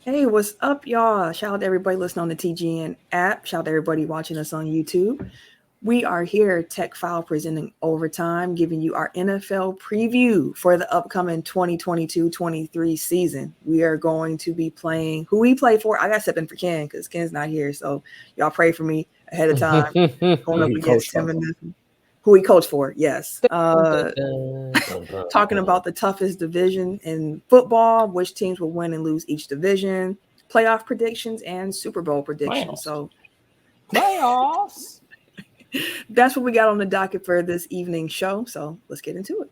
Hey, what's up, y'all? Shout out to everybody listening on the TGN app. Shout out to everybody watching us on YouTube. We are here, Tech File presenting Overtime, giving you our NFL preview for the upcoming 2022-23 season. We are going to be playing who we play for. I got to step in for Ken because Ken's not here. So y'all pray for me ahead of time. Going up against Tim and who he coached for, yes. Talking about the toughest division in football, which teams will win and lose each division, playoff predictions, and Super Bowl predictions. Playoffs. That's what we got on the docket for this evening's show. So let's get into it.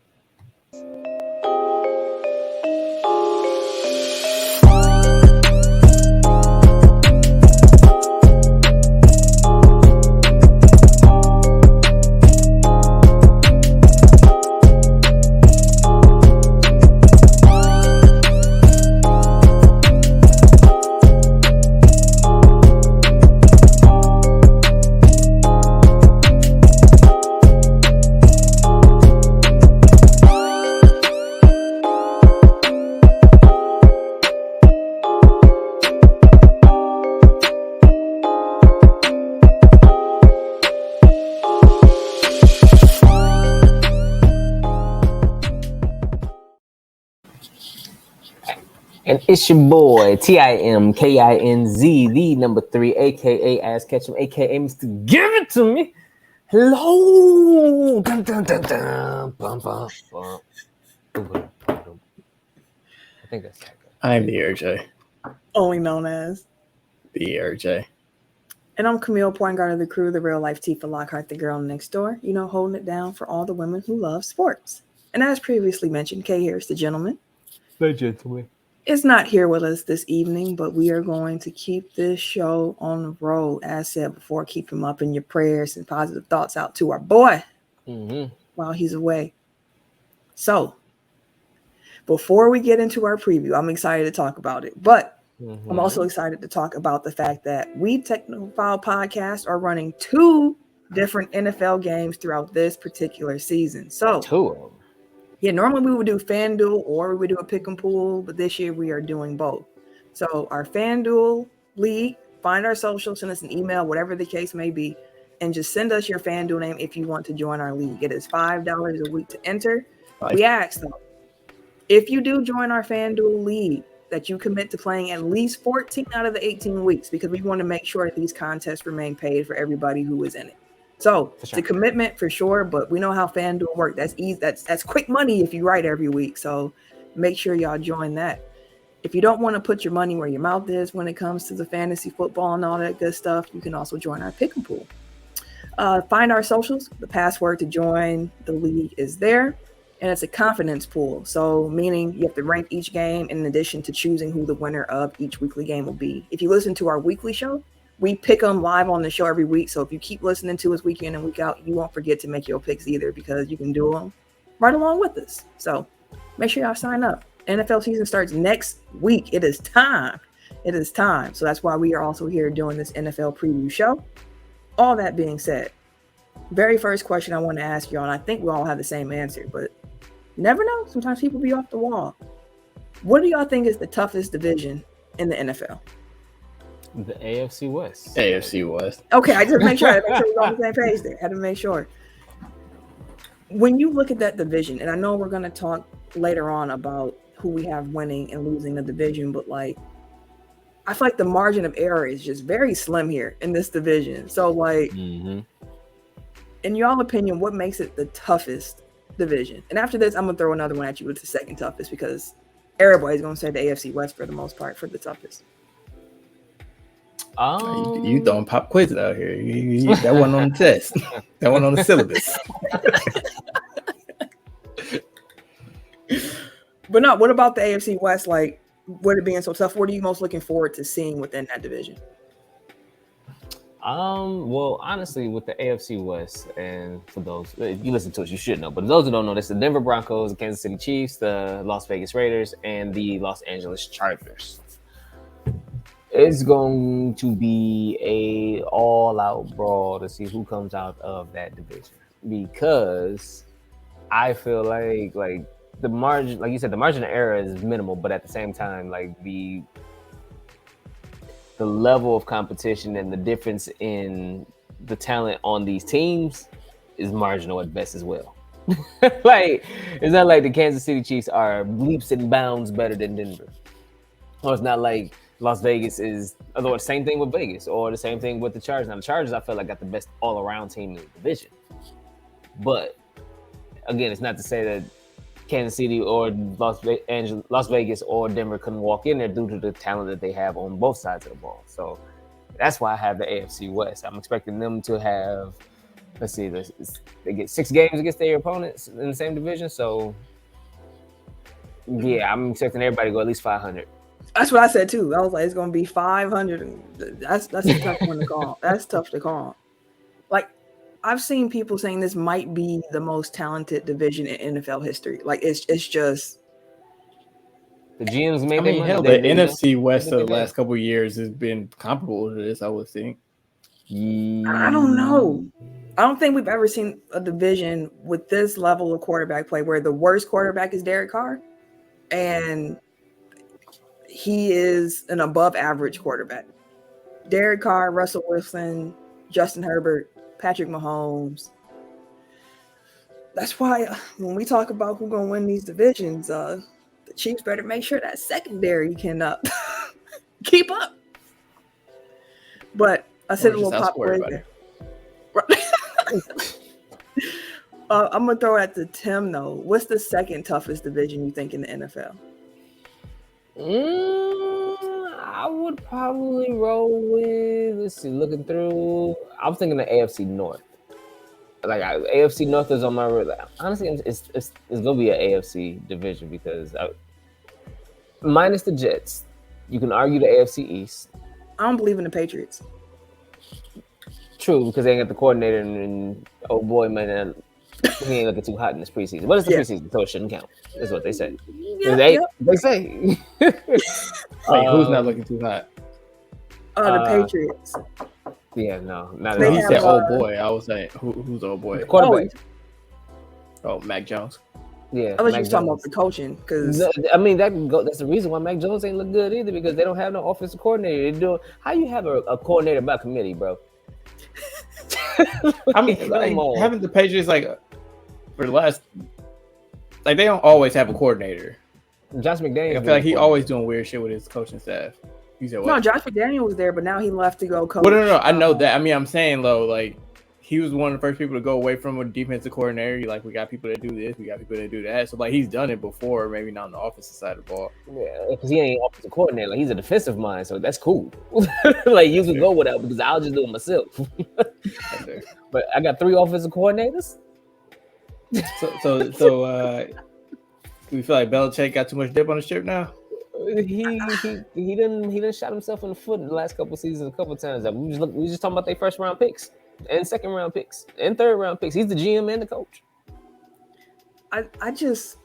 And it's your boy, TIMKINZ, the number 3, a.k.a. Ass Ketchum, a.k.a. Mr. Give It To Me. Hello. Dun, dun, dun, dun. Bum, bum, bum. I think that's that good. I'm the RJ. Only known as the RJ. And I'm Camille, point guard of the crew, the real life Tifa Lockhart, the girl next door, holding it down for all the women who love sports. And as previously mentioned, Kay here is the gentleman. The gentleman. Is not here with us this evening, but we are going to keep this show on the road. As said before, keep him up in your prayers and positive thoughts out to our boy while he's away. So, before we get into our preview, I'm excited to talk about it, but I'm also excited to talk about the fact that we Technophile Podcast are running 2 different NFL games throughout this particular season. So, 2 of them. Yeah, normally we would do FanDuel or we would do a pick and pool, but this year we are doing both. So our FanDuel league, find our social, send us an email, whatever the case may be, and just send us your FanDuel name if you want to join our league. It is $5 a week to enter. We ask though, if you do join our FanDuel league, that you commit to playing at least 14 out of the 18 weeks because we want to make sure that these contests remain paid for everybody who is in it. So it's a commitment for sure, but we know how FanDuel works. That's easy. That's quick money if you write every week. So make sure y'all join that. If you don't want to put your money where your mouth is when it comes to the fantasy football and all that good stuff, you can also join our pick and pool. Find our socials. The password to join the league is there, and it's a confidence pool. So meaning you have to rank each game in addition to choosing who the winner of each weekly game will be. If you listen to our weekly show, we pick them live on the show every week. So if you keep listening to us week in and week out, you won't forget to make your picks either because you can do them right along with us. So make sure y'all sign up. NFL season starts next week. It is time. It is time. So that's why we are also here doing this NFL preview show. All that being said, very first question I want to ask y'all, and I think we all have the same answer, but you never know. Sometimes people be off the wall. What do y'all think is the toughest division in the NFL? The AFC West. AFC West. Okay, I just make sure we're on the same page there. I had to make sure. When you look at that division, and I know we're going to talk later on about who we have winning and losing the division, but like, I feel like the margin of error is just very slim here in this division. So like, in y'all opinion, what makes it the toughest division? And after this, I'm going to throw another one at you with the second toughest because everybody's going to say the AFC West for the most part for the toughest. You throwing pop quizzes out here. That one on the test. That one on the syllabus. But no, what about the AFC West? Like, with it being so tough, what are you most looking forward to seeing within that division? Well, honestly, with the AFC West, and for those, if you listen to us, you should know. But those who don't know, this is the Denver Broncos, the Kansas City Chiefs, the Las Vegas Raiders, and the Los Angeles Chargers. It's going to be a all-out brawl to see who comes out of that division, because I feel like the margin, like you said, the margin of error is minimal, but at the same time, like the the level of competition and the difference in the talent on these teams is marginal at best as well. Like, it's not like the Kansas City Chiefs are leaps and bounds better than Denver. Or it's not like Las Vegas is, although it's the same thing with Vegas, or the same thing with the Chargers. Now, the Chargers, I feel like, got the best all-around team in the division. But, again, it's not to say that Kansas City or Las Vegas or Denver couldn't walk in there due to the talent that they have on both sides of the ball. So that's why I have the AFC West. I'm expecting them to have, let's see, they get 6 games against their opponents in the same division. So, yeah, I'm expecting everybody to go at least 500. That's what I said too. I was like, it's going to be 500. That's a tough one to call. That's tough to call. Like, I've seen people saying this might be the most talented division in NFL history. Like, it's just the GMs made. I mean, hell, the NFC West of the last couple of years has been comparable to this, I would think. I don't know. I don't think we've ever seen a division with this level of quarterback play where the worst quarterback is Derek Carr, and he is an above-average quarterback. Derek Carr, Russell Wilson, Justin Herbert, Patrick Mahomes. That's why when we talk about who's going to win these divisions, the Chiefs better make sure that secondary can keep up. But I said a little pop quiz there. I'm going to throw it at the Tim, though. What's the second toughest division you think in the NFL? I would probably roll with, let's see, looking through, I'm thinking the AFC North. Like, AFC North is on my, honestly, it's going to be an AFC division because minus the Jets, you can argue the AFC East. I don't believe in the Patriots. True, because they ain't got the coordinator and oh boy, man, he ain't looking too hot in this preseason. But it's the preseason, so it shouldn't count. That's what they say. They say. Like, who's not looking too hot? The Patriots. Yeah, no, not at all. He said old boy. I was saying, who's old boy? Quarterback. Oh, Mac Jones. Yeah, I was just talking about the coaching because I mean that's the reason why Mac Jones ain't look good either, because they don't have no offensive coordinator. They do. How you have a coordinator by committee, bro? I mean, like, having the Patriots for the last, they don't always have a coordinator. Josh McDaniels. I feel like he always doing weird shit with his coaching staff. You said what? No, Josh McDaniels was there, but now he left to go coach. Well, no, I know that. I mean, I'm saying though, like, he was one of the first people to go away from a defensive coordinator. Like, we got people that do this, we got people that do that. So, like, he's done it before, maybe not on the offensive side of the ball. Yeah, because he ain't offensive coordinator. Like, he's a defensive mind, so that's cool. Like, you can go with that because I'll just do it myself. But I got 3 offensive coordinators. So, we feel like Belichick got too much dip on the strip now. He didn't shot himself in the foot in the last couple of seasons a couple of times. We just talking about their first round picks and second round picks and third round picks. He's the GM and the coach. I just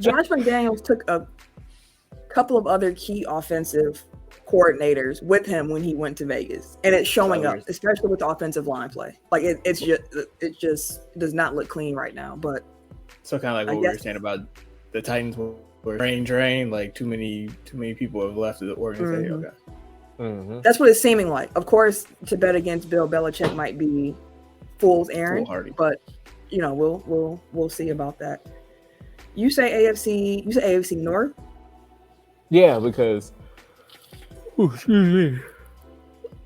Josh McDaniels took a couple of other key offensive coordinators with him when he went to Vegas, and it's showing up, especially with the offensive line play. Like it just does not look clean right now. But so kind of like what we were saying about the Titans, where drain, like too many people have left the organization. Mm-hmm. Okay. Mm-hmm. That's what it's seeming like. Of course, to bet against Bill Belichick might be fool's errand, but you know we'll see about that. You say AFC North? Yeah, because excuse me.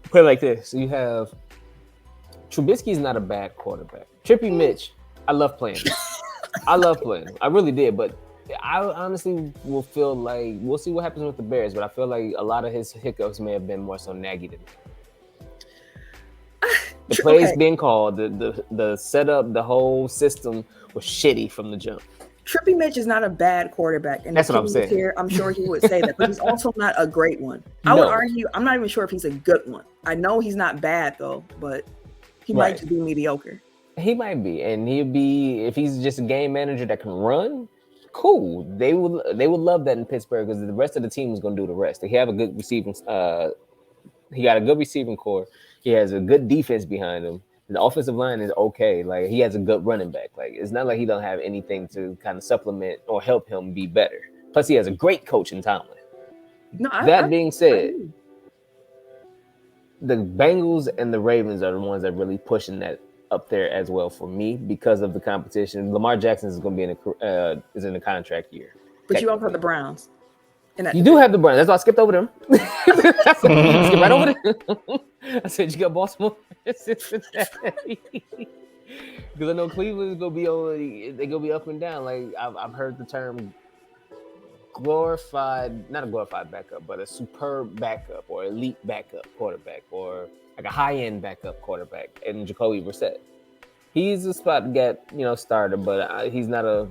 Put it like this: so you have Trubisky's not a bad quarterback. Trippy Mitch, I love playing. I really did, but I honestly will feel like we'll see what happens with the Bears, but I feel like a lot of his hiccups may have been more so naggy than the plays being called, the setup, the whole system was shitty from the jump. Trippy Mitch is not a bad quarterback, and that's what I'm saying. Here, I'm sure he would say that, but he's also not a great one. I would argue I'm not even sure if he's a good one. I know he's not bad though, but he might just be mediocre. He might be, and he'll be if he's just a game manager that can run. Cool. They would love that in Pittsburgh because the rest of the team is going to do the rest. They have a good receiving. He got a good receiving core. He has a good defense behind him. The offensive line is okay. Like he has a good running back. Like it's not like he don't have anything to kind of supplement or help him be better. Plus, he has a great coach in Tomlin. No, that being said, the Bengals and the Ravens are the ones that are really pushing that up there as well for me because of the competition. Lamar Jackson is going to be in a contract year. But you also have the Browns. You do have the Browns. That's why I skipped over them. Skip right over them. I said you got Baltimore, Cincinnati. Because I know Cleveland's they're gonna be up and down. Like I've heard the term not a glorified backup, but a superb backup or elite backup quarterback or like a high-end backup quarterback, and Jacoby Brissett. He's a spot to get, starter, but he's not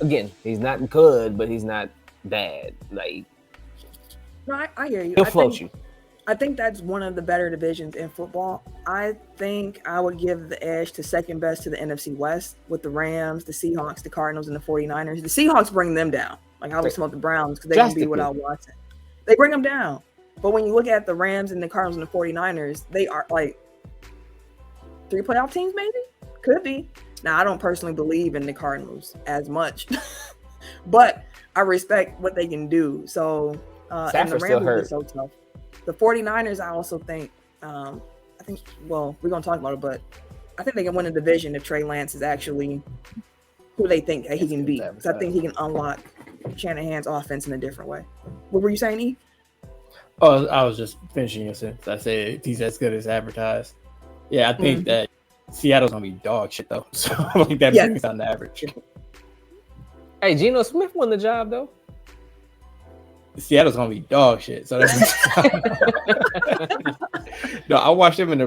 he's not good, but he's not bad. Like, no, I hear you. He'll float you. I think that's one of the better divisions in football. I think I would give the edge to second best to the NFC West with the Rams, the Seahawks, the Cardinals, and the 49ers. The Seahawks bring them down. Like I was talking about the Browns because they can be without Watson. They bring them down. But when you look at the Rams and the Cardinals and the 49ers, they are like 3 playoff teams maybe? Could be. Now, I don't personally believe in the Cardinals as much. But I respect what they can do. So, and the Rams are so tough. The 49ers, I also think, we're going to talk about it, but I think they can win a division if Trey Lance is actually who they think he can be. So I think he can unlock Shanahan's offense in a different way. What were you saying, E? Oh, I was just finishing your sentence. I said he's as good as advertised. Yeah, I think that Seattle's going to be dog shit, though. So I think that brings down the average. Hey, Geno Smith won the job, though. Seattle's gonna be dog shit. So that's no, I watched him in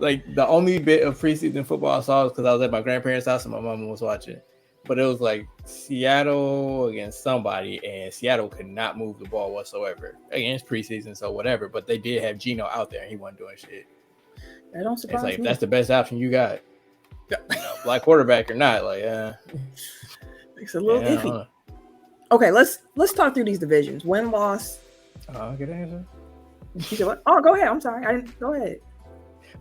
the only bit of preseason football I saw was because I was at my grandparents' house and my mom was watching. But it was like Seattle against somebody, and Seattle could not move the ball whatsoever. Again, it's preseason, so whatever. But they did have Geno out there, and he wasn't doing shit. That don't surprise me. It's like me. That's the best option you got. Black quarterback or not, it's a little iffy. Okay, let's talk through these divisions. Win-loss. Good answer. You said what? Oh, go ahead. I'm sorry. I didn't. Go ahead.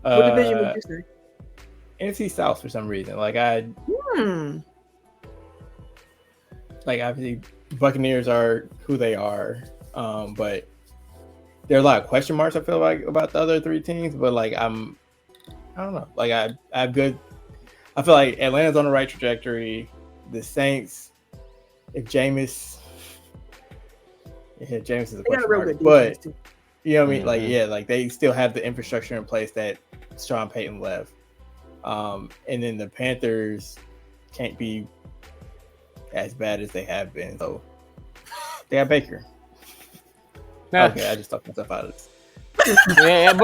What division would you say? NFC South for some reason. Obviously, Buccaneers are who they are, but there are a lot of question marks. I feel like about the other 3 teams, but I don't know. I have good. I feel like Atlanta's on the right trajectory. The Saints. If Jameis is a question mark, but you know what I mean? They still have the infrastructure in place that Sean Payton left. And then the Panthers can't be as bad as they have been. So they got Baker. Okay, I just talked myself out of this. Yeah, I'm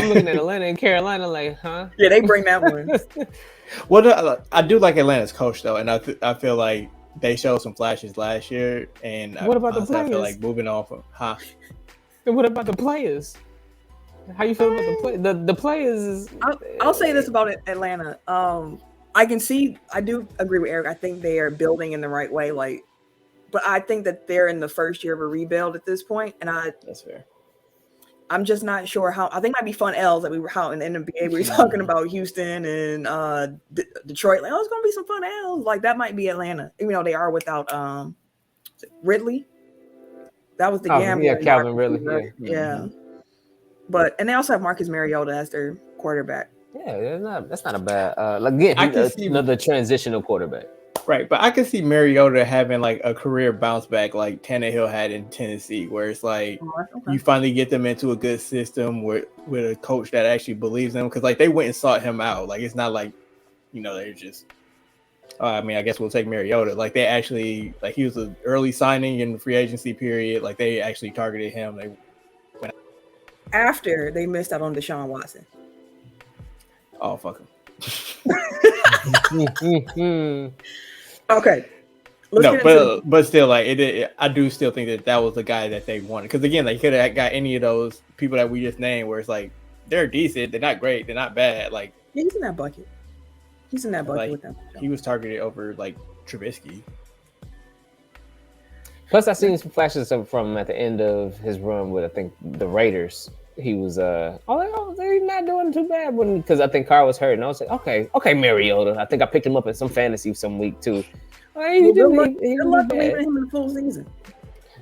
looking at Atlanta and Carolina huh? Yeah, they bring that one. Well, I do like Atlanta's coach, though, and I feel like they showed some flashes last year, and what about the players? I feel like moving off of, And what about the players? How you feel about the play? The players is. I'll say this about Atlanta. I do agree with Eric. I think they are building in the right way. But I think that they're in the first year of a rebuild at this point, and that's fair. I'm just not sure how. I think it might be fun L's that we were out in the NBA. We were talking about Houston and Detroit. It's gonna be some fun L's. That might be Atlanta, even though they are without Ridley. That was the gamble. Yeah, Calvin Ridley. Right? Yeah. And they also have Marcus Mariota as their quarterback. Yeah, that's not a bad. Another transitional quarterback. Right, but I can see Mariota having a career bounce back like Tannehill had in Tennessee, where it's you finally get them into a good system with a coach that actually believes them, because they went and sought him out. It's not they're just. I guess we'll take Mariota. They actually he was an early signing in the free agency period. They actually targeted him. They went after they missed out on Deshaun Watson. Oh, fuck him. Okay. But still, I do still think that was the guy that they wanted. Because again, they could have got any of those people that we just named, where it's they're decent, they're not great, they're not bad. He's in that bucket. He's in that bucket with them. He was targeted over Trubisky. Plus, I seen some flashes from at the end of his run with I think the Raiders. He was they're not doing too bad because I think Carr was hurt, and I was like, okay, Mariota. I think I picked him up in some fantasy some week too. Good luck leaving him in the full season.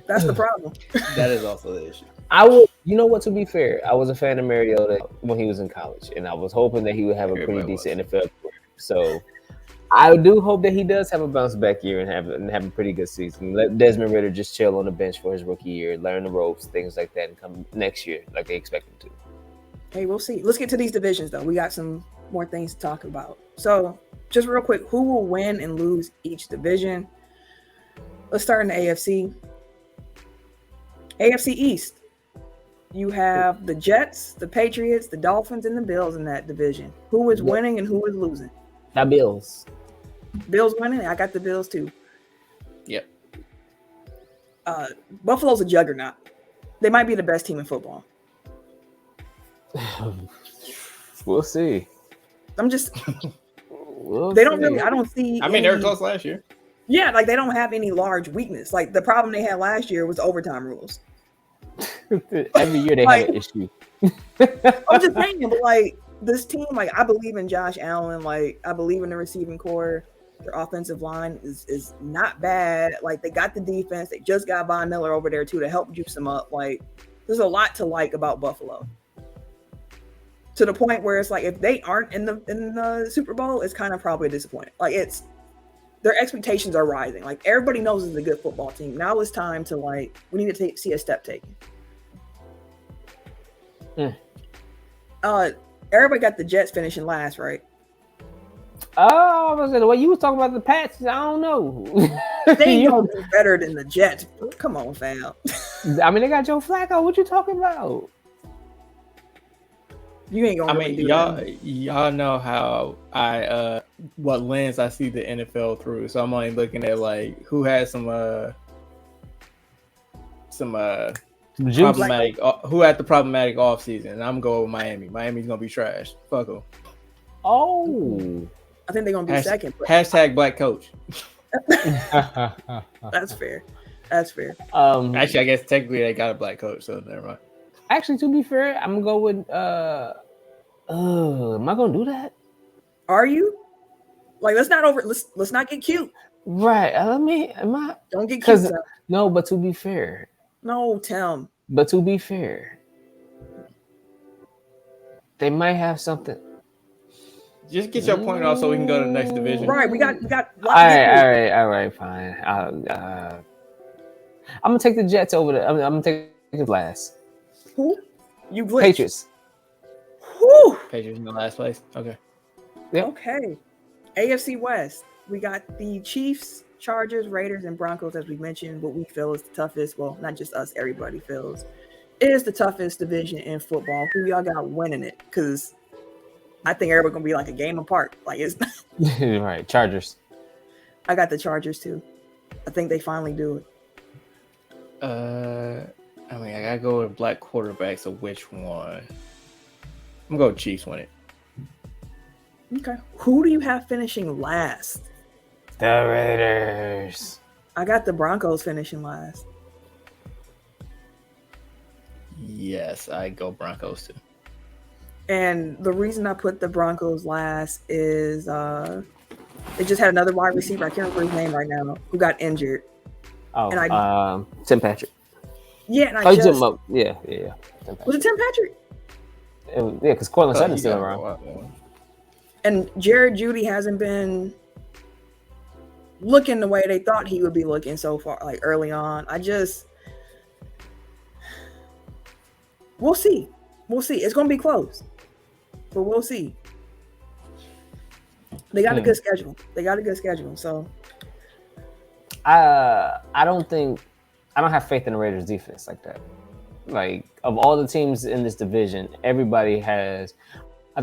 That's the problem. That is also the issue. I would You know what? To be fair, I was a fan of Mariota when he was in college, and I was hoping that he would have a pretty decent NFL career. So I do hope that he does have a bounce back year and have a pretty good season. Let Desmond Ridder just chill on the bench for his rookie year, learn the ropes, things like that, and come next year like they expect him to. Hey, we'll see. Let's get to these divisions though. We got some more things to talk about. So just real quick, who will win and lose each division? Let's start in the AFC. AFC East. You have the Jets, the Patriots, the Dolphins, and the Bills in that division. Who is winning and who is losing? The Bills. Bills winning. I got the Bills too. Yep. Buffalo's a juggernaut. They might be the best team in football. We'll see. I'm just. We'll they don't see. really. I don't see. I mean, they were close last year. Yeah, like they don't have any large weakness. Like the problem they had last year was the overtime rules. Every year they have an issue. I'm just saying, but like this team, like I believe in Josh Allen. Like I believe in the receiving core. Their offensive line is not bad. Like they got the defense. They just got Von Miller over there too to help juice them up. Like there's a lot to like about Buffalo. To the point where it's like if they aren't in the Super Bowl, it's kind of probably a disappointment. Like it's their expectations are rising. Like everybody knows it's a good football team. Now it's time to like we need to see a step taken. Everybody got the Jets finishing last, right? Oh, I was saying the way you was talking about the Pats, I don't know. They ain't gonna do better than the Jets. Come on, fam. I mean, they got Joe Flacco. What you talking about? You ain't gonna. I mean, y'all know how what lens I see the NFL through. So I'm only looking at like who has some problematic, who had the problematic offseason, and I'm going with Miami. Miami's gonna be trash. Fuck them. Oh, I think they're gonna be second. But Hashtag black coach. That's fair. That's fair. Actually, I guess technically they got a black coach, so never mind. Actually, to be fair, I'm gonna go with. Am I gonna do that? Are you? Like, let's not get cute. Right. Am I? Don't get cute. No, but to be fair. No, Tim. But to be fair, they might have something. Just get your point off so we can go to the next division. Right. We got. All right. Fine. I'm gonna take the Jets over the. I'm gonna take the last. Who? You glitched. Patriots. Whew. Patriots in the last place. Okay. Yep. Okay. AFC West. We got the Chiefs, Chargers, Raiders, and Broncos, as we mentioned. What we feel is the toughest. Well, not just us. Everybody feels is the toughest division in football. Who y'all got winning it? Because I think everybody gonna be like a game apart. Like it's right. Chargers. I got the Chargers too. I think they finally do it. I mean, I gotta go with black quarterback. So which one? I'm gonna go Chiefs win it. Okay. Who do you have finishing last? The Raiders. I got the Broncos finishing last. Yes, I go Broncos too. And the reason I put the Broncos last is they just had another wide receiver. I can't remember his name right now, who got injured. Oh, Tim Patrick. Yeah, and yeah. Was it Tim Patrick? Yeah, because Cortland Sutton's still around. And Jared Jeudy hasn't been looking the way they thought he would be looking so far, like early on. We'll see. It's going to be close, but we'll see. They got a good schedule. So I don't have faith in the Raiders defense like that. Like, of all the teams in this division, everybody has.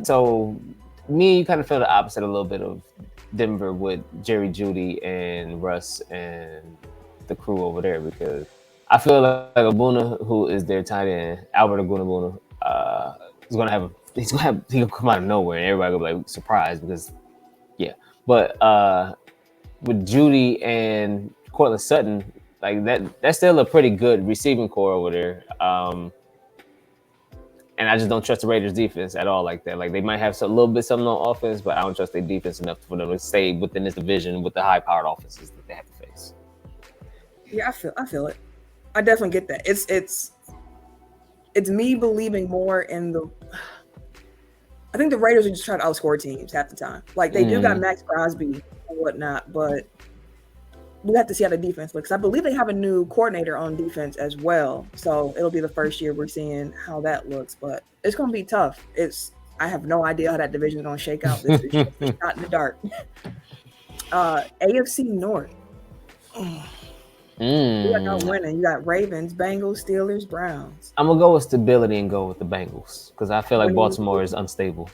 So me and you kind of feel the opposite a little bit of Denver with Jerry Jeudy and Russ and the crew over there, because I feel like Abuna, who is their tight end, Albert Abuna, he'll come out of nowhere and everybody will be like surprised because, yeah. But with Jeudy and Cortland Sutton, like that's still a pretty good receiving core over there. And I just don't trust the Raiders defense at all like that. Like they might have a little bit something on offense, but I don't trust their defense enough for them to stay within this division with the high-powered offenses that they have to face. Yeah, I feel it. I definitely get that. It's it's me believing more in the. I think the Raiders are just trying to outscore teams half the time. Like they do got Max Crosby and whatnot, but we have to see how the defense looks. I believe they have a new coordinator on defense as well, so it'll be the first year we're seeing how that looks. But it's going to be tough. I have no idea how that division is going to shake out. This is just a shot in the dark. AFC North. You got no winning. You got Ravens, Bengals, Steelers, Browns. I'm gonna go with stability and go with the Bengals because I feel like Baltimore is unstable.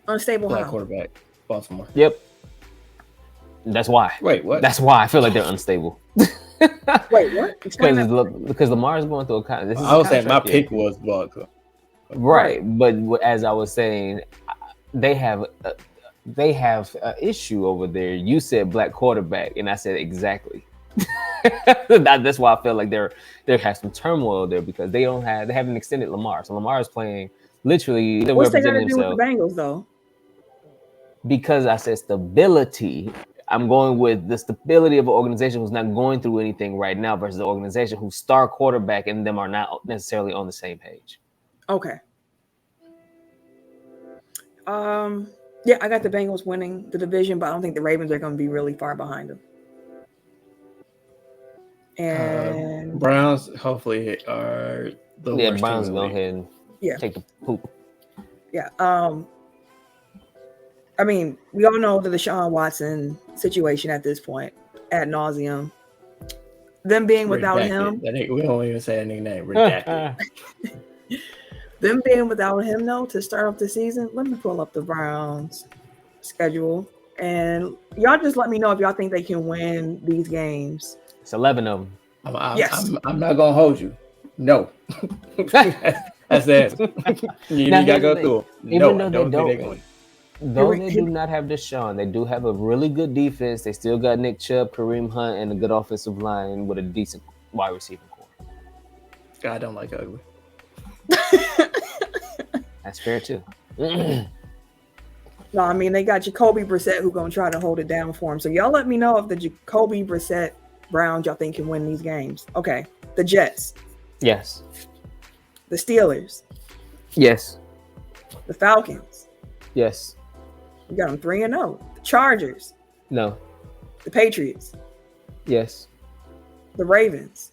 Unstable Black how? quarterback, Baltimore. Yep. That's why. Wait, what? That's why I feel like they're unstable. Wait, what? Because Lamar is going through a kind. I was saying my pick was Baltimore. Right, but as I was saying, they have an issue over there. You said black quarterback, and I said exactly. That's why I feel like there has some turmoil there because they haven't extended Lamar. So Lamar is playing literally. What's they got to do with the Bengals though? Because I said stability. I'm going with the stability of an organization who's not going through anything right now versus the organization whose star quarterback and them are not necessarily on the same page. Okay. Yeah, I got the Bengals winning the division, but I don't think the Ravens are going to be really far behind them. And Browns hopefully are the worst. Browns go ahead and take the poop. Yeah. I mean, we all know the Deshaun Watson situation at this point, ad nauseum. Them being without him. We don't even say any name. Redacted. Them being without him, though, to start off the season, let me pull up the Browns schedule. And y'all just let me know if y'all think they can win these games. It's 11 of them. I'm not going to hold you. No. That's it. You got to go through them. Even though they do not have Deshaun, they do have a really good defense. They still got Nick Chubb, Kareem Hunt, and a good offensive line with a decent wide receiving core. God, I don't like ugly. That's fair too. No, I mean they got Jacoby Brissett who's gonna try to hold it down for him. So y'all let me know if the Jacoby Brissett Browns y'all think can win these games. Okay, the Jets. Yes. The Steelers. Yes. The Falcons. Yes. You got them 3-0. The Chargers. No. The Patriots. Yes. The Ravens.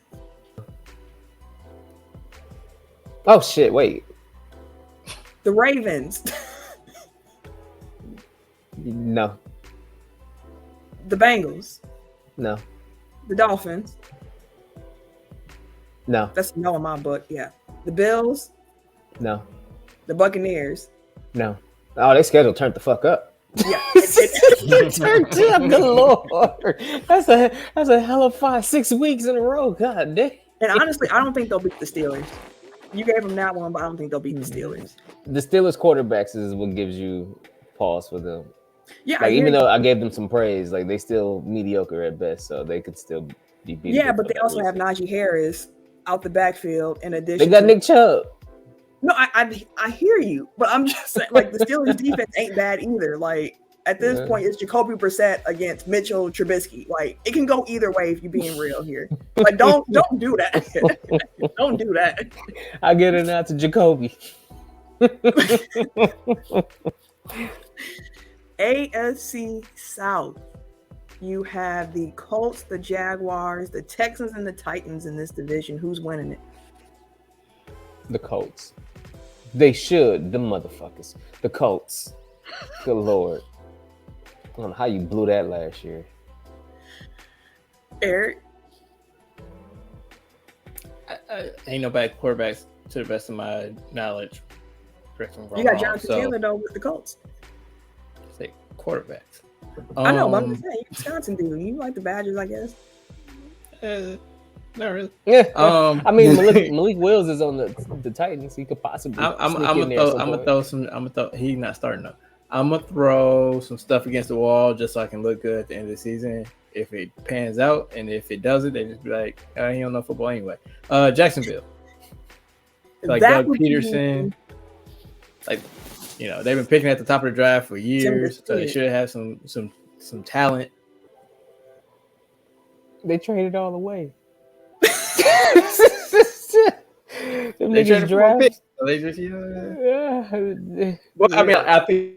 Oh shit! Wait. The Ravens. No. The Bengals. No. The Dolphins. No. That's no in my book. Yeah. The Bills. No. The Buccaneers. No. Oh, they schedule turned the fuck up. Yeah. Turned up, good lord. That's a hell of 5-6 weeks in a row. God damn. And honestly, I don't think they'll beat the Steelers. You gave them that one, but I don't think they'll beat the Steelers. The Steelers quarterbacks is what gives you pause for them. Yeah, like even though I gave them some praise, like they still mediocre at best, so they could still be beat. Yeah, but they also have Najee Harris out the backfield. In addition, they got Nick Chubb. No, I hear you, but I'm just saying, like the Steelers defense ain't bad either. Like at this point, it's Jacoby Brissett against Mitchell Trubisky. Like it can go either way if you're being real here. Like don't do that. Don't do that. I get it now to Jacoby. AFC South. You have the Colts, the Jaguars, the Texans, and the Titans in this division. Who's winning it? The Colts. They should. The motherfuckers. The Colts. Good lord. I don't know how you blew that last year. Eric? Ain't no bad quarterbacks to the best of my knowledge. You got Jonathan Taylor, though, with the Colts. Say quarterbacks. I know, but I'm just saying, you Wisconsin dude. You like the Badgers, I guess. Not really. Yeah. I mean, Malik Wills is on the Titans. He could possibly. I'm gonna throw some. He's not starting though. I'm gonna throw some stuff against the wall just so I can look good at the end of the season. If it pans out, and if it doesn't, they just be like, "Oh, he don't know football anyway." Jacksonville, like Doug Peterson, like they've been picking at the top of the draft for years, so they should have some talent. They traded all the way. Them They niggas traded for a pick. draft. So they just, Yeah. Well, I mean, I think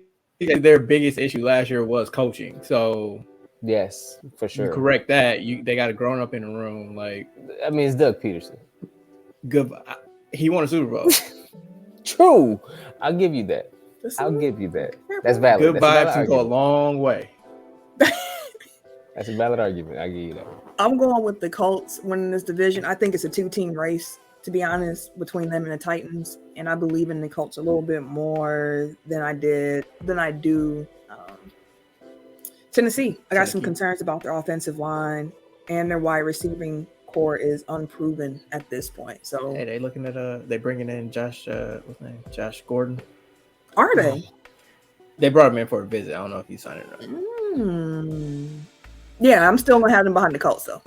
their biggest issue last year was coaching. So Yes, for you sure. correct that. They got a grown up in the room. Like, I mean, it's Doug Peterson. good. He won a Super Bowl. True. I'll give you that. I'll give you that. That's valid. Good That's a valid vibes can go a argument. long way. That's a valid argument. I'll give you that. I'm going with the Colts winning this division. I think it's a 2-team race, to be honest, between them and the Titans. And I believe in the Colts a little bit more than I do Tennessee. I got some concerns about their offensive line, and their wide receiving core is unproven at this point. So hey, they looking at they bringing in Josh what's his name? Josh Gordon. Are they? They brought him in for a visit. I don't know if he's signed it up. Yeah, I'm still gonna have them behind the Colts though.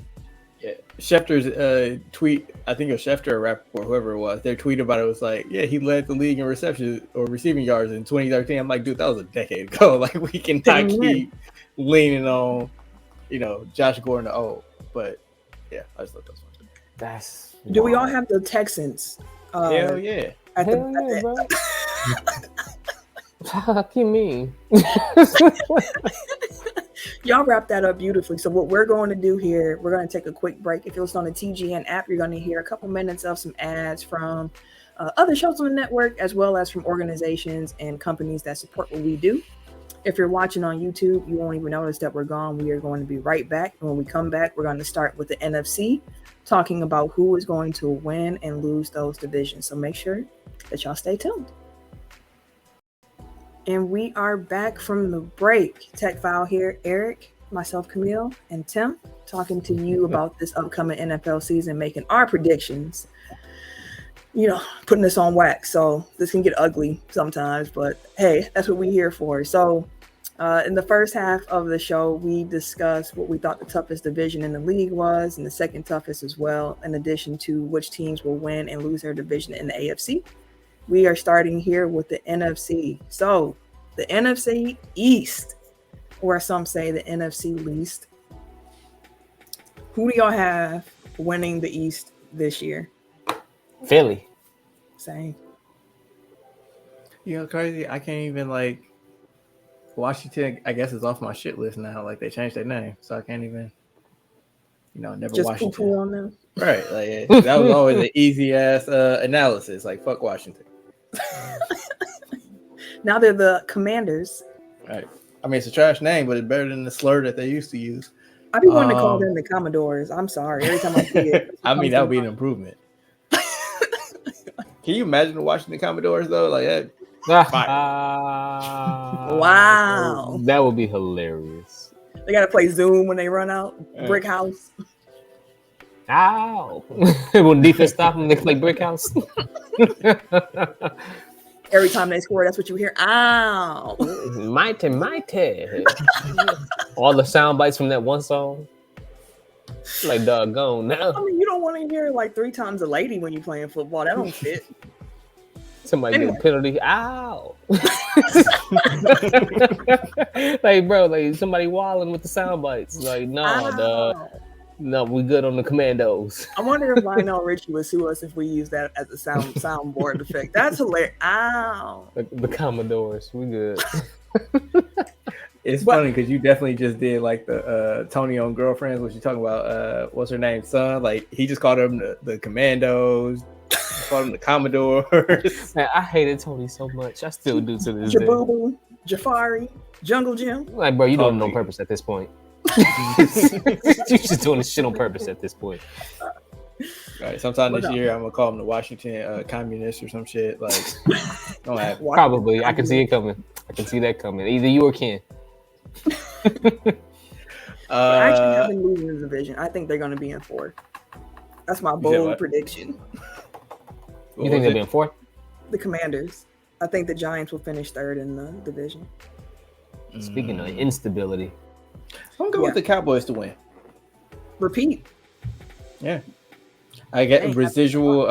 Yeah, Schefter's tweet. I think it was Schefter or Rappaport, whoever it was. Their tweet about it was like, "Yeah, he led the league in receptions or receiving yards in 2013." I'm like, dude, that was a decade ago. Like, we cannot keep leaning on, Josh Gordon the old. But yeah, I just thought that was fun. That's Do we all have the Texans? Hell yeah. Bro. Fuck you mean? Y'all wrap that up beautifully. So what we're going to do here, we're going to take a quick break. If you're listening on the TGN app, you're going to hear a couple minutes of some ads from other shows on the network, as well as from organizations and companies that support what we do. If you're watching on YouTube, you won't even notice that we're gone. We are going to be right back. And when we come back, we're going to start with the NFC, talking about who is going to win and lose those divisions. So make sure that y'all stay tuned. And we are back from the break. Tech File here, Eric, myself, Camille, and Tim, talking to you about this upcoming NFL season, making our predictions, putting this on wax. So this can get ugly sometimes, but hey, that's what we're here for. So in the first half of the show, we discussed what we thought the toughest division in the league was, and the second toughest as well, in addition to which teams will win and lose their division in the AFC. We are starting here with the NFC. So the NFC East, or some say the NFC least. Who do y'all have winning the East this year? Philly. Same. Crazy. I can't even Washington, I guess, is off my shit list now. Like, they changed their name, so I can't even, never Just Washington. poo-poo on them. Right. Like, that was always an easy ass analysis. Like, fuck Washington. Now they're the Commanders. Right. I mean, it's a trash name, but it's better than the slur that they used to use. I be wanting to call them the Commodores. I'm sorry. Every time I see it. I mean, that would be an improvement. Can you imagine the Washington Commodores, though? Like that. Wow. That would be hilarious. They got to play Zoom when they run out. Brick House. Ow. When defense stop them, they play Brick House. Every time they score, that's what you hear. Ow. Mighty. All the sound bites from that one song. Like, doggone now. I mean, you don't want to hear 3 times a lady when you're playing football. That don't fit. Somebody get a penalty. Ow. Like, bro, somebody wilding with the sound bites. Like, no, no, we good on the commandos. I wonder if Lionel Richie would sue us if we use that as a soundboard effect. That's hilarious. Ow. The Commodores, we good. It's funny because you definitely just did the Tony on Girlfriends, what you talking about? What's her name, son? Like, he just called them the Commandos, called them the Commodores. Man, I hated Tony so much. I still do to this day. Jabubu, Jafari, Jungle Jim. Like, bro, you doing it on purpose at this point. You're just doing this shit on purpose at this point. All right, sometime this year, I'm gonna call them the Washington communists or some shit. Like, don't have probably. I can see it coming. I can see that coming. Either you or Ken. I actually have been losing the division. I think they're going to be in 4th. That's my bold prediction. You think they'll be in 4th? The Commanders. I think the Giants will finish 3rd in the division. Speaking of instability, I'm going with the Cowboys to win. Repeat. Yeah. I get residual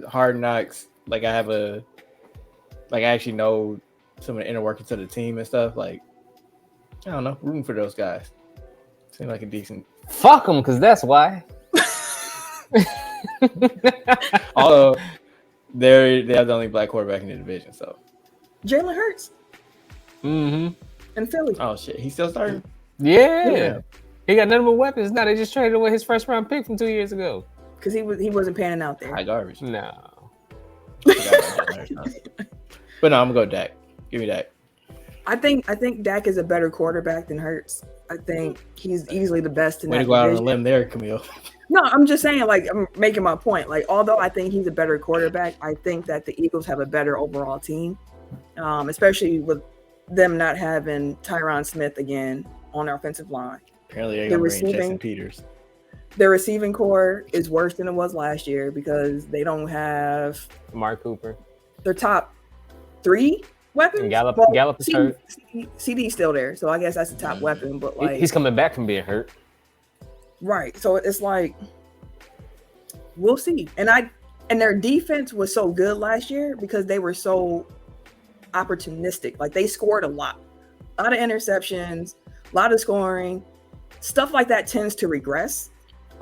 hard knocks. Like, I actually know some of the inner workings of the team and stuff. Like, I don't know, rooting for those guys. Seem like a decent. Fuck them, because that's why. Although They're the only black quarterback in the division. So Jalen Hurts Mm-hmm. in Philly. oh shit, he's still starting. Yeah. He got none but weapons. Now they just traded away his first round pick from 2 years ago. Because he wasn't panning out there. High garbage. No. But no, I'm gonna go Dak. Give me Dak. I think Dak is a better quarterback than Hurts. I think he's easily the best in Way that to go out on a division. limb there, Camille. No, I'm just saying, like, I'm making my point. Like, although I think he's a better quarterback, I think that the Eagles have a better overall team, especially with them not having Tyron Smith again on their offensive line. Apparently, they're gonna bring Jason Peters. Their receiving core is worse than it was last year because they don't have Mark Cooper. their top 3 weapons. And Gallup is hurt. CD's still there, so I guess that's the top weapon. But like, He's coming back from being hurt. right, so it's like we'll see. And their defense was so good last year because they were so opportunistic. Like they scored a lot of interceptions, a lot of scoring. Stuff like that tends to regress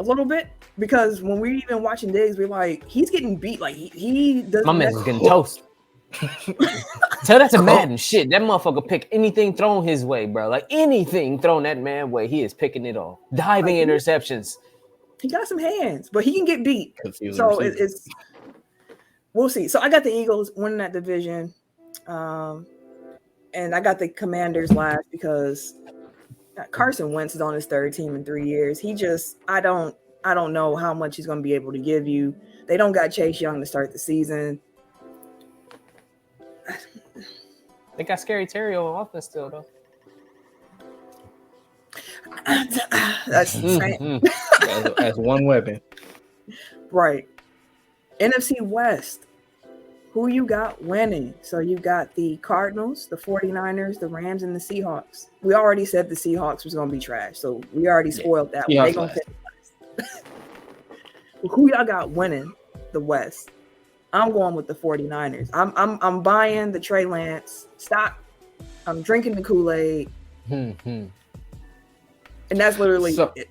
a little bit because when we're even watching Diggs, we're like, he's getting beat. Like he doesn't. My man's getting toast. Tell that to Madden. Shit, that motherfucker pick anything thrown his way, bro. Like anything thrown that man way, he is picking it off. Diving interceptions. He got some hands, but he can get beat. So it's we'll see. So I got the Eagles winning that division, and I got the Commanders last because Carson Wentz is on his 3rd team in 3 years. He just I don't know how much he's going to be able to give you. They don't got Chase Young to start the season. They got Scary Terry on offense still, though. That's insane. That's one weapon. Right. NFC West. Who you got winning? So you got the Cardinals, the 49ers, the Rams, and the Seahawks. We already said the Seahawks was going to be trash, so we already spoiled that one. They gonna finish last. Who y'all got winning the West? I'm going with the 49ers. I'm buying the Trey Lance stock. I'm drinking the Kool-Aid. And that's literally it.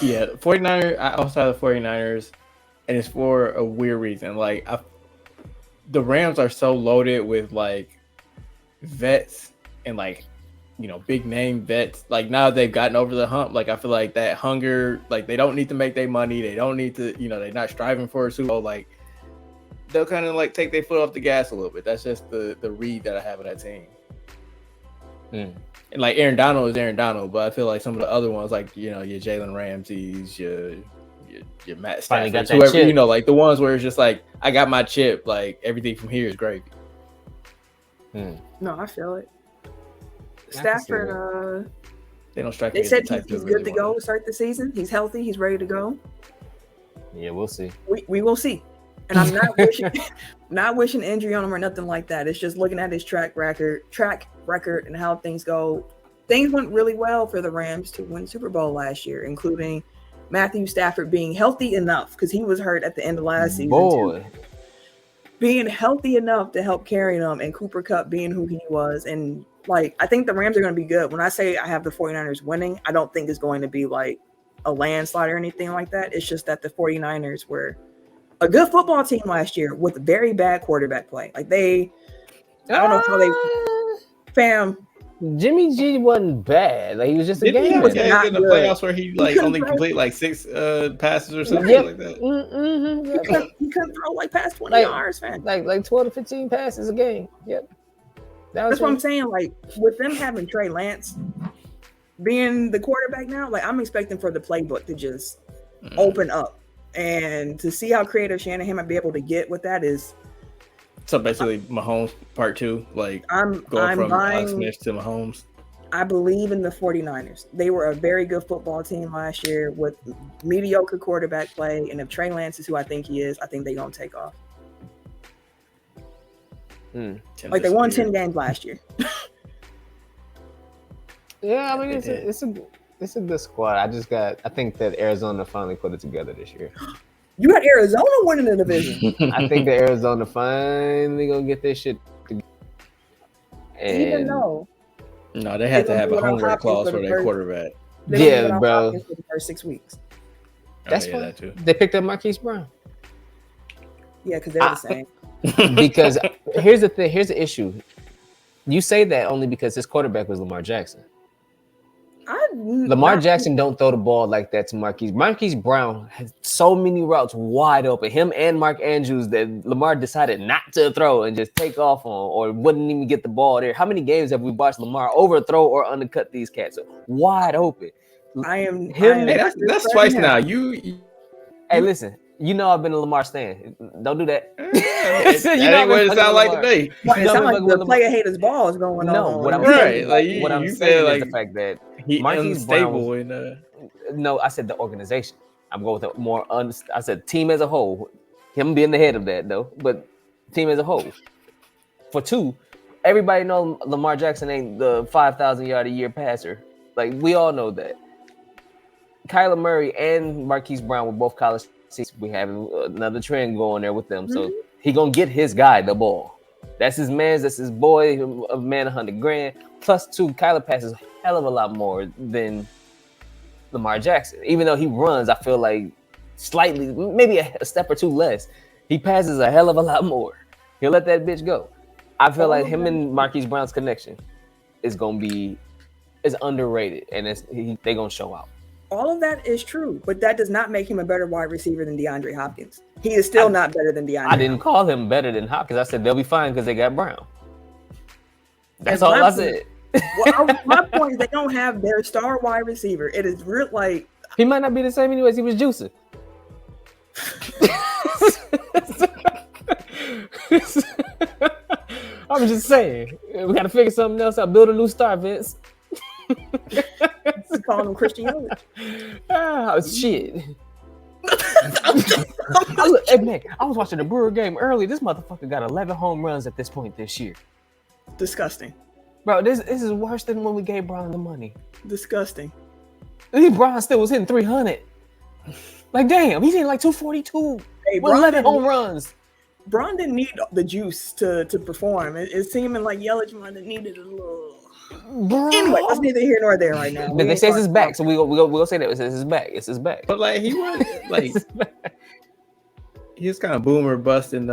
Yeah, 49ers. I also have the 49ers, and it's for a weird reason. Like, the Rams are so loaded with, like, vets and, like, you know, big name vets. Like, now they've gotten over the hump. Like, I feel like that hunger, like, they don't need to make their money. They don't need to, you know, they're not striving for a Super Bowl. Like, they'll kind of, like, take their foot off the gas a little bit. That's just the read that I have of that team. And like Aaron Donald is Aaron Donald, but I feel like some of the other ones, like, you know, your Jalen Ramsey's, your Matt Stafford, whoever, chip. You know, like the ones where it's just like, I got my chip, like everything from here is gravy. No, I feel it. Stafford, they don't strike. They said he's good to go to start the season. He's healthy. He's ready to go. Yeah, we'll see. We will see. And I'm not wishing injury on him or nothing like that. It's just looking at his track record and how things go. Things went really well for the Rams to win Super Bowl last year, including Matthew Stafford being healthy enough because he was hurt at the end of last season. Boy. Being healthy enough to help carry them, and Cooper Kupp being who he was. And like, I think the Rams are going to be good. When I say I have the 49ers winning, I don't think it's going to be like a landslide or anything like that. It's just that the 49ers were a good football team last year with very bad quarterback play. Like I don't know how they Jimmy G wasn't bad. Like he was just a game. He was in the playoffs where he like only complete like 6 passes or something like that. He couldn't throw like past 20 yards, man. Like 12 to 15 passes a game. Yep. That's what I'm saying. Like with them having Trey Lance being the quarterback now, like I'm expecting for the playbook to just open up. And to see how creative Shanahan might be able to get with that is. So basically, Mahomes part 2, like I'm from Alex Smith to Mahomes. I believe in the 49ers. They were a very good football team last year with mediocre quarterback play. And if Trey Lance is who I think he is, I think they're going to take off. Like they won 10 games last year. Yeah, I mean, it's a good squad. I think that Arizona finally put it together this year. You got Arizona winning the division. I think that Arizona finally gonna get this shit together. Even though. No, they had to have a homework clause for their quarterback. Yeah, bro. For the first 6 weeks. That's fine. They picked up Marquise Brown. Yeah, because they're the same. Because here's the thing. Here's the issue. You say that only because his quarterback was Lamar Jackson. Lamar Jackson don't throw the ball like that to Marquise. Marquise Brown has so many routes wide open. Him and Mark Andrews that Lamar decided not to throw and just take off on, or wouldn't even get the ball there. How many games have we watched Lamar overthrow or undercut these cats? Wide open. That's twice now. Hey, listen. You know I've been a Lamar stan. Don't do that. That ain't what it sounds like today. It sounds like the player haters ball is going on. No, what I'm saying, what I'm saying is the fact that Marquise Brown was, no, I said the organization. I'm going with a more I said team as a whole. Him being the head of that though, but team as a whole. For two, everybody know Lamar Jackson ain't the 5,000 yard a year passer. Like we all know that. Kyler Murray and Marquise Brown were both college. We have another trend going there with them, so he gonna get his guy the ball. That's his man. That's his boy. A man, $100,000 plus two. Kyler passes a hell of a lot more than Lamar Jackson. Even though he runs, I feel like slightly, maybe a step or two less. He passes a hell of a lot more. He'll let that bitch go. I feel like him and Marquise Brown's connection is underrated, and they gonna show out. All of that is true, but that does not make him a better wide receiver than DeAndre Hopkins. He is still not better than DeAndre. I didn't call him better than Hopkins. I said they'll be fine because they got Brown. That's all I said. My point is they don't have their star wide receiver. It is real like he might not be the same anyways. He was juicing. I'm just saying we got to figure something else out. Build a new star, Vince. Calling him Christian Yelich. Shit. Hey, man, I was watching the Brewer game early. This motherfucker got 11 home runs at this point this year. Disgusting. Bro, this is worse than when we gave Brown the money. Disgusting. Brown still was hitting 300. Like, damn, he's hitting like 242 with 11 home runs. Brown didn't need the juice to perform. It's seeming like Yelich might have needed a little. Bro. Anyway, that's neither here nor there right now. They say it's his back, so we'll say that it's his back. It's his back. But like he was like he was kind of boomer bust in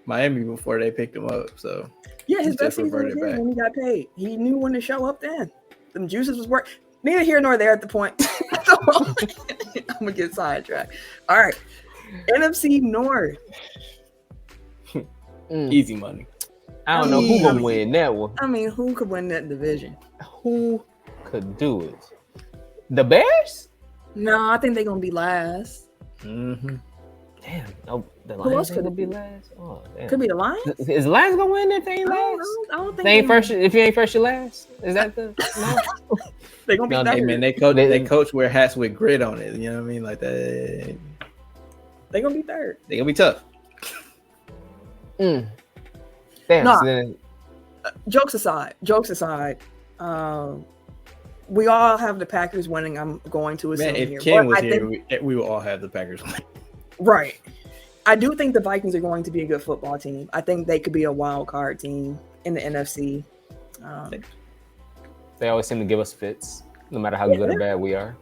Miami before they picked him up. So yeah, his best season was when he got paid. He knew when to show up. Then them juices was work. Neither here nor there at the point. I'm gonna get sidetracked. All right, NFC North. Easy money. I don't know who gonna win that one. I mean, who could win that division? Who could do it? The Bears? No, I think they're gonna be last. Mm-hmm. Damn, no, the Lions could be last. Oh, damn. Could be the Lions. Is the Lions gonna win if they ain't last? I don't think they ain't first. If you ain't first, you last. Is that the? No? They gonna be third. Man, they coach wear hats with grit on it. You know what I mean? Like that. They gonna be third. They gonna be tough. Damn. No. Jokes aside, we all have the Packers winning. I'm going to assume if here. Ken was here, we will all have the Packers winning. Right. I do think the Vikings are going to be a good football team. I think they could be a wild card team in the NFC. They always seem to give us fits, no matter how good or bad we are.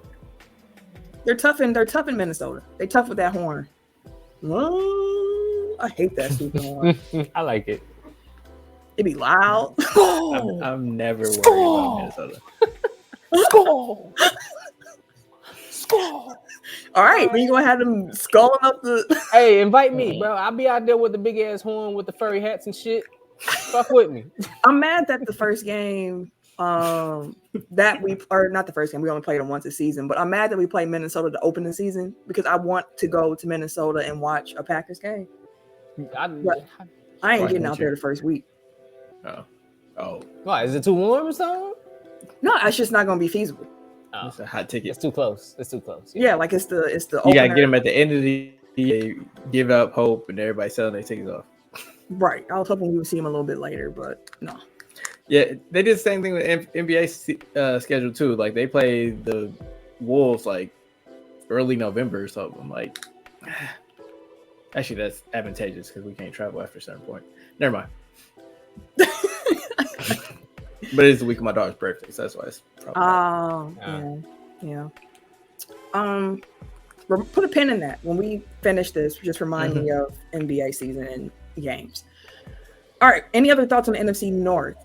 They're tough in Minnesota. They're tough with that horn. I hate that stupid horn. I like it. It be loud. I'm never worried about Minnesota. Score! All right, we gonna have them sculling up the. Hey, invite me, bro. I'll be out there with the big ass horn with the furry hats and shit. Fuck with me. I'm mad that the first game, not the first game. We only played them once a season, but I'm mad that we played Minnesota to open the season because I want to go to Minnesota and watch a Packers game. I ain't getting out there the first week. Oh. Why? Is it too warm or something? No, it's just not going to be feasible. Oh. It's a hot ticket. It's too close. Yeah, like it's the. You gotta get them at the end of the year, give up hope, and everybody selling their tickets off. Right. I was hoping we would see them a little bit later, but no. Yeah, they did the same thing with NBA schedule too. Like they play the Wolves like early November or something. Like, actually, that's advantageous because we can't travel after a certain point. Never mind. But it's the week of my daughter's birthday, so that's why it's probably. Yeah. put a pin in that. When we finish this, just remind me of NBA season and games. All right. Any other thoughts on the NFC North?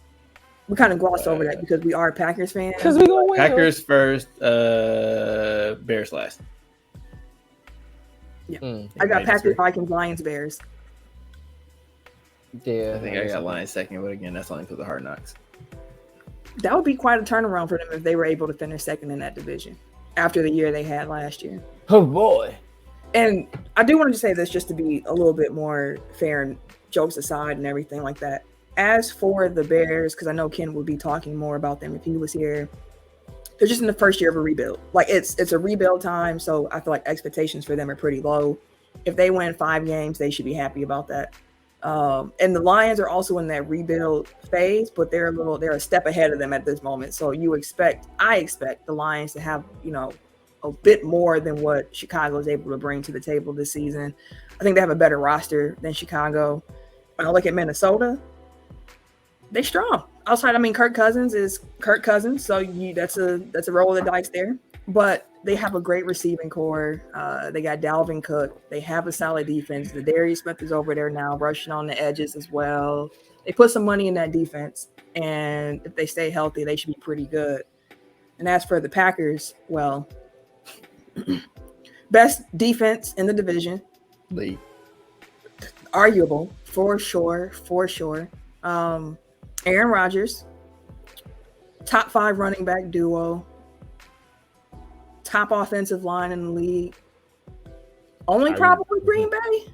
We kind of glossed over that because we are Packers fans. Because we gonna win. Packers first, Bears last. Yeah, I got Packers, Vikings, Lions, Bears. Yeah, I think I got Lions second, but again, that's only because of Hard Knocks. That would be quite a turnaround for them if they were able to finish second in that division after the year they had last year. Oh boy! And I do want to say this just to be a little bit more fair and jokes aside and everything like that. As for the Bears, because I know Ken would be talking more about them if he was here, they're just in the first year of a rebuild. Like it's a rebuild time, so I feel like expectations for them are pretty low. If they win 5 games, they should be happy about that. And the Lions are also in that rebuild phase, but they're a step ahead of them at this moment. So I expect the Lions to have, a bit more than what Chicago is able to bring to the table this season. I think they have a better roster than Chicago. When I look at Minnesota, they're strong. Outside, Kirk Cousins is Kirk Cousins, so that's a roll of the dice there. But they have a great receiving core. They got Dalvin Cook. They have a solid defense. The Darius Smith is over there now, rushing on the edges as well. They put some money in that defense, and if they stay healthy, they should be pretty good. And as for the Packers, well, best defense in the division. League. Arguable, for sure. Aaron Rodgers, top 5 running back duo, top offensive line in the league. Only problem with Green Bay,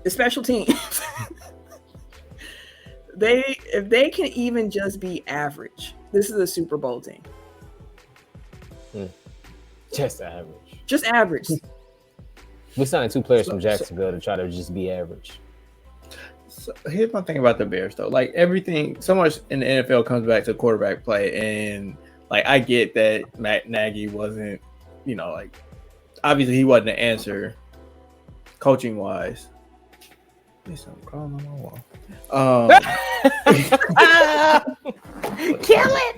the special teams. If they can even just be average, this is a Super Bowl team. Just average. Just average. We signed 2 players from Jacksonville to try to just be average. So here's my thing about the Bears, though. Like everything, so much in the NFL comes back to quarterback play, and like I get that Matt Nagy wasn't, obviously he wasn't the answer, coaching wise. There's something crawling on my wall. Kill it!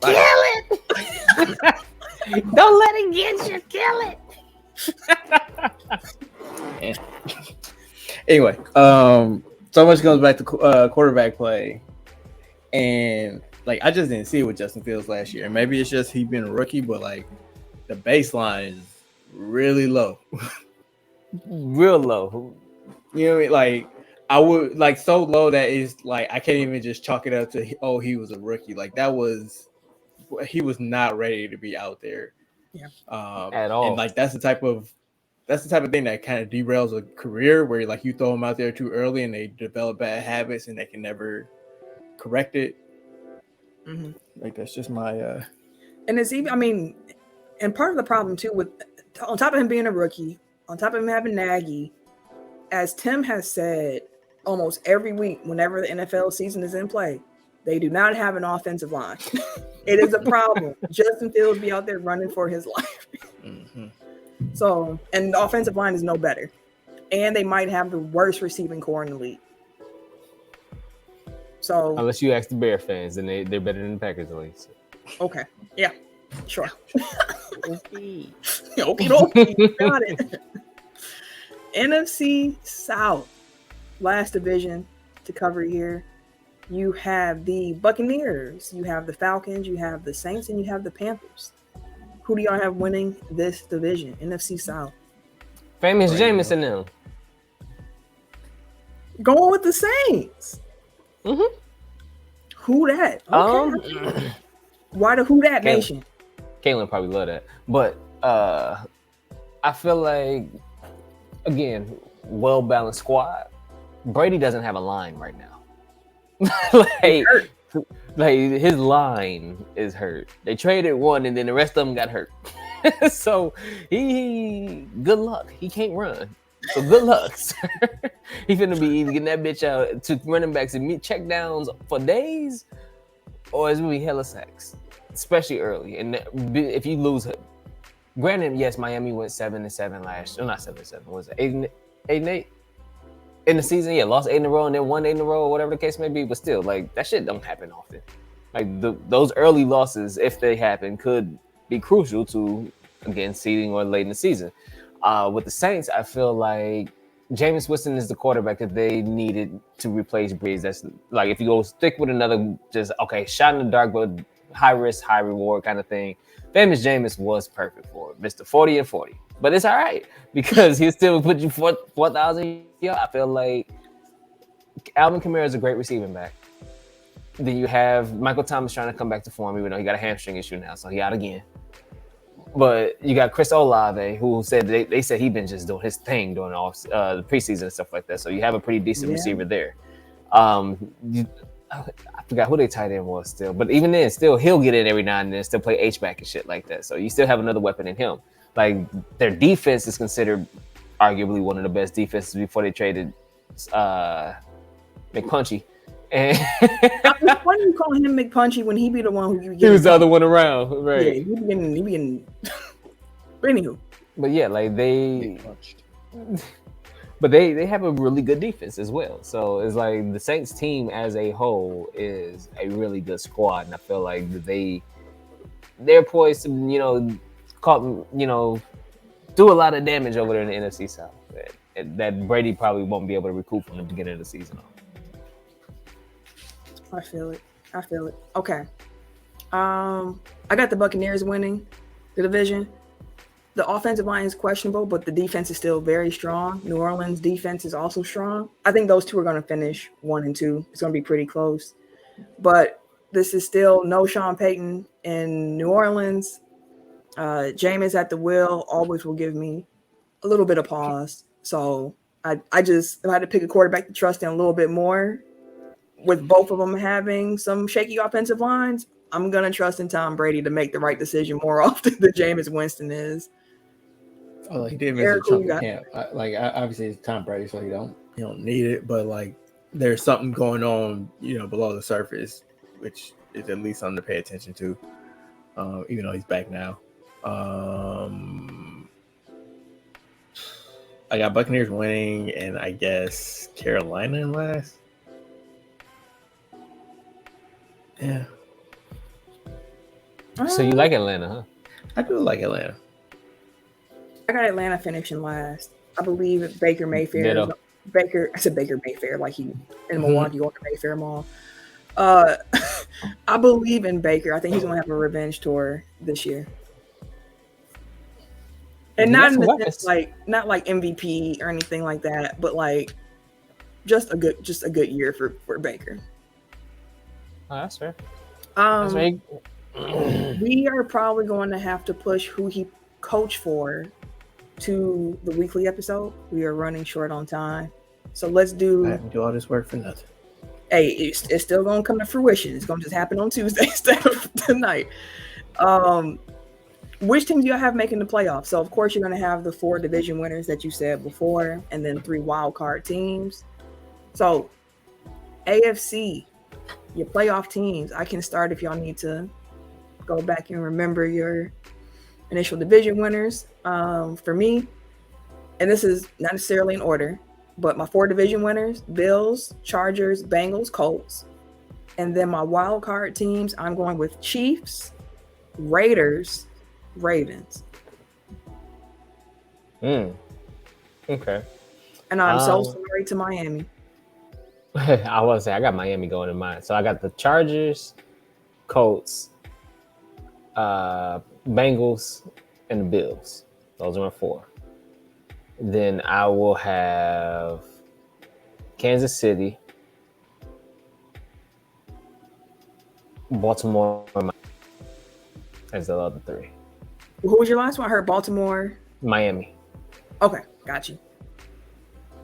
Kill it! Don't let it get you. Kill it. Anyway, so much comes back to quarterback play, and like I just didn't see it with Justin Fields last year. And maybe it's just he been a rookie, but like the baseline is really low, real low. You know what I mean? Like I would like so low that it's like I can't even just chalk it up to he was a rookie. Like he was not ready to be out there, at all. And like that's the type of thing that kind of derails a career where like you throw them out there too early and they develop bad habits and they can never correct it. Mm-hmm. Like that's just my and it's even and part of the problem too with on top of him being a rookie, on top of him having Nagy, as Tim has said almost every week whenever the NFL season is in play, they do not have an offensive line. It is a problem. Justin Fields be out there running for his life. Mm-hmm. So, and the offensive line is no better. And they might have the worst receiving core in the league. So, unless you ask the Bear fans, then they're better than the Packers at least. Okay. Yeah. Sure. Okay. Okay. Got it. NFC South. Last division to cover here. You have the Buccaneers, you have the Falcons, you have the Saints, and you have the Panthers. Who do y'all have winning this division, NFC South? Famous Jameson now. Going with the Saints. Mm-hmm. Who that? Okay. Why the Who that nation? Caitlin probably love that. But I feel like, again, well-balanced squad. Brady doesn't have a line right now. like his line is hurt. They traded one and then the rest of them got hurt. So he good luck. He can't run. So good luck, sir. He finna be either getting that bitch out to running backs and check downs for days, or it's gonna be hella sacks, especially early. And if you lose it, granted, yes, Miami went 7-7 last year. Not 7-7. Was it 8-8? In the season, lost 8 in a row and then won 8 in a row, or whatever the case may be. But still, like that shit don't happen often. Like those early losses, if they happen, could be crucial to again, seeding or late in the season. With the Saints, I feel like Jameis Winston is the quarterback that they needed to replace Breeze. That's like if you go stick with another, just okay, shot in the dark, but high risk, high reward kind of thing. Famous Jameis was perfect for it, Mr. 40 and 40. But it's all right because he still put you 4,000 yards. I feel like Alvin Kamara is a great receiving back. Then you have Michael Thomas trying to come back to form, even though he got a hamstring issue now, so he out again. But you got Chris Olave, who said they said he's been just doing his thing during the preseason and stuff like that. So you have a pretty decent receiver there. I forgot who their tight end was still, but even then, still he'll get in every now and then, still play H-back and shit like that. So you still have another weapon in him. Like their defense is considered arguably one of the best defenses before they traded McPunchy. And why are you calling him McPunchy when he be the one who he was the other one around, right? Yeah, he be getting. But anywho, but yeah, like they have a really good defense as well. So it's like the Saints team as a whole is a really good squad, and I feel like they're poised to do a lot of damage over there in the NFC South that Brady probably won't be able to recoup from the beginning of the season. I feel it. Okay. I got the Buccaneers winning the division. The offensive line is questionable, but the defense is still very strong. New Orleans defense is also strong. I think those two are going to finish 1 and 2. It's going to be pretty close. But this is still no Sean Payton in New Orleans. Jameis at the wheel always will give me a little bit of pause. So I just, if I had to pick a quarterback to trust in a little bit more, with both of them having some shaky offensive lines, I'm going to trust in Tom Brady to make the right decision more often than Jameis Winston is. Oh, he did miss a chunk of camp. Obviously it's Tom Brady, so you don't need it, but like there's something going on, below the surface, which is at least something to pay attention to. Even though he's back now. I got Buccaneers winning, and I guess Carolina in last. Yeah. So you like Atlanta, huh? I do like Atlanta. I got Atlanta finishing last. I believe Baker Mayfair. I said Baker Mayfair, like he in Milwaukee or the Mayfair Mall. I believe in Baker. I think he's going to have a revenge tour this year. And not in the sense not like MVP or anything like that, but like just a good year for Baker. Oh, that's fair. That's right. We are probably going to have to push who he coached for to the weekly episode. We are running short on time, so let's do. I didn't do all this work for nothing. Hey, it's still going to come to fruition. It's going to just happen on Tuesday instead of tonight. Which teams do you have making the playoffs? So of course you're going to have the 4 division winners that you said before, and then 3 wild card teams. So AFC. Your playoff teams. I can start if y'all need to go back and remember your initial division winners. For me, and this is not necessarily in order, but my 4 division winners: Bills, Chargers, Bengals, Colts. And then my wild card teams, I'm going with Chiefs, Raiders, Ravens. Okay. And I'm so sorry to Miami. I was say I got Miami going in mine. So I got the Chargers, Colts, Bengals, and the Bills. Those are my 4. Then I will have Kansas City, Baltimore as the other 3. Who was your last one? I heard Baltimore. Miami. Okay, got you.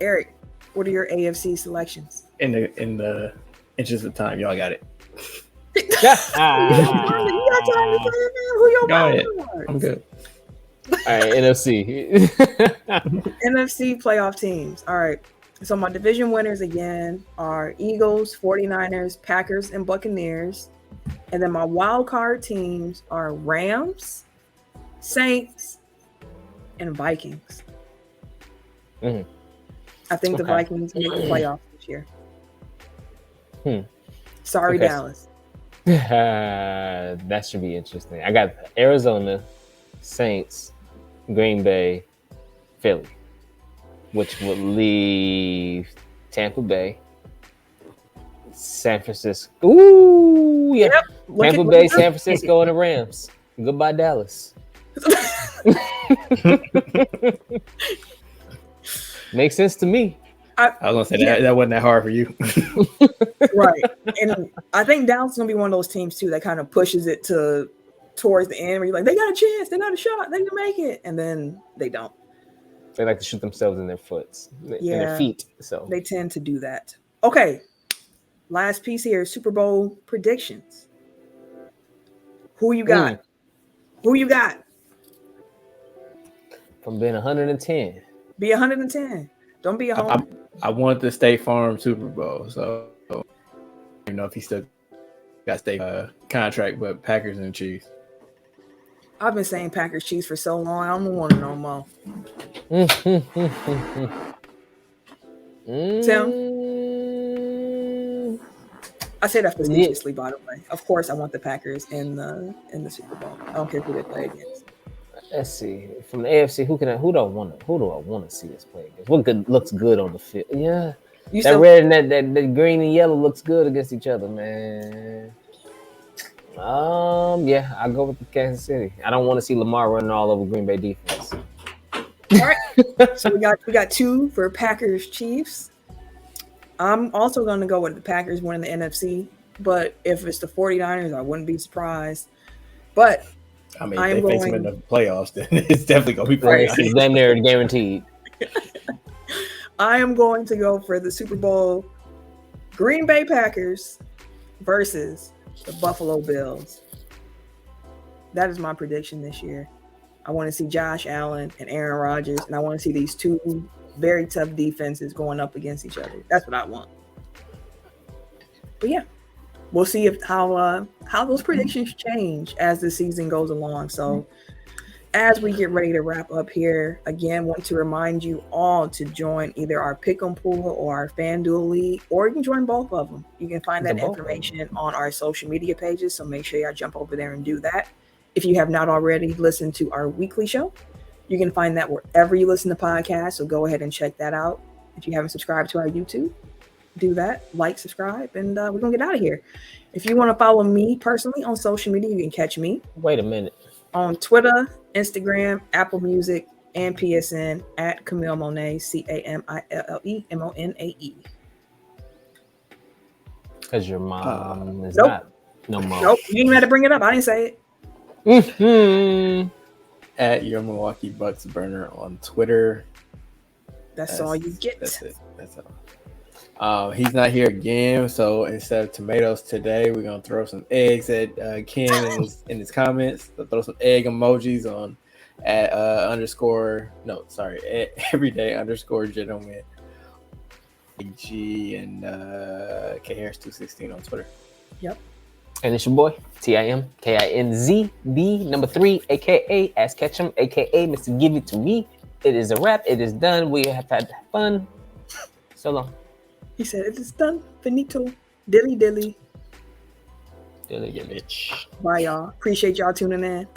Eric, what are your AFC selections? In the interest of time, y'all got it. You got time to say it, man. Who your Go ahead. I'm good. All right, NFC. NFC playoff teams. All right. So my division winners again are Eagles, 49ers, Packers, and Buccaneers. And then my wild card teams are Rams, Saints, and Vikings. Mm-hmm. I think the Vikings make the playoffs this year. Sorry, Dallas. That should be interesting. I got Arizona, Saints, Green Bay, Philly, which would leave Tampa Bay, San Francisco. Ooh, yeah. Yep. Tampa Bay, San Francisco, and the Rams. Goodbye, Dallas. Makes sense to me. I was gonna say that wasn't that hard for you. Right. And I think Dallas is gonna be one of those teams too that kind of pushes it towards the end where you're like, they got a chance, they got a shot, they can make it, and then they don't. They like to shoot themselves in their in their feet. So they tend to do that. Okay. Last piece here, Super Bowl predictions. Who you got? Who you got? From being 110. Be 110. Don't be a home. I want the State Farm Super Bowl, so I don't know if he still got state contract, but Packers and Chiefs. I've been saying Packers Chiefs for so long. I don't want to know more. Tim, I say that facetiously, by the way. Of course, I want the Packers in the Super Bowl. I don't care who they play against. Let's see. From the AFC, who do I want to see us play against? What looks good on the field? Yeah, that red and that green and yellow looks good against each other, man. Yeah, I'll go with the Kansas City. I don't want to see Lamar running all over Green Bay defense. All right. So we got 2 for Packers Chiefs. I'm also going to go with the Packers winning the NFC, but if it's the 49ers, I wouldn't be surprised. But I mean, if they face them in the playoffs, then it's definitely going to be playoffs. It's damn near guaranteed. I am going to go for the Super Bowl Green Bay Packers versus the Buffalo Bills. That is my prediction this year. I want to see Josh Allen and Aaron Rodgers, and I want to see these 2 very tough defenses going up against each other. That's what I want. But yeah, we'll see how those predictions change as the season goes along. So as we get ready to wrap up here, again, want to remind you all to join either our Pick'em Pool or our FanDuel League, or you can join both of them. You can find that information on our social media pages, so make sure y'all jump over there and do that. If you have not already listened to our weekly show, you can find that wherever you listen to podcasts, so go ahead and check that out. If you haven't subscribed to our YouTube, do that, like, subscribe, and we're going to get out of here. If you want to follow me personally on social media, you can catch me. Wait a minute. On Twitter, Instagram, Apple Music, and PSN at Camille Monet, CamilleMonae. Because your mom is not no more. Nope, you didn't even have to bring it up. I didn't say it. At your Milwaukee Bucks burner on Twitter. That's all you get. That's it. That's all. He's not here again, so instead of tomatoes today, we're gonna throw some eggs at Ken in his comments. So throw some egg emojis on at everyday_gentleman G and K Harris 216 on Twitter. Yep. And it's your boy TimKinzB3, aka Ask Ketchum, aka Mr. Give It To Me. It is a wrap. It is done. We have had fun. So long. He said it is done. Finito. Dilly dilly. Dilly dilly. Bye, y'all. Appreciate y'all tuning in.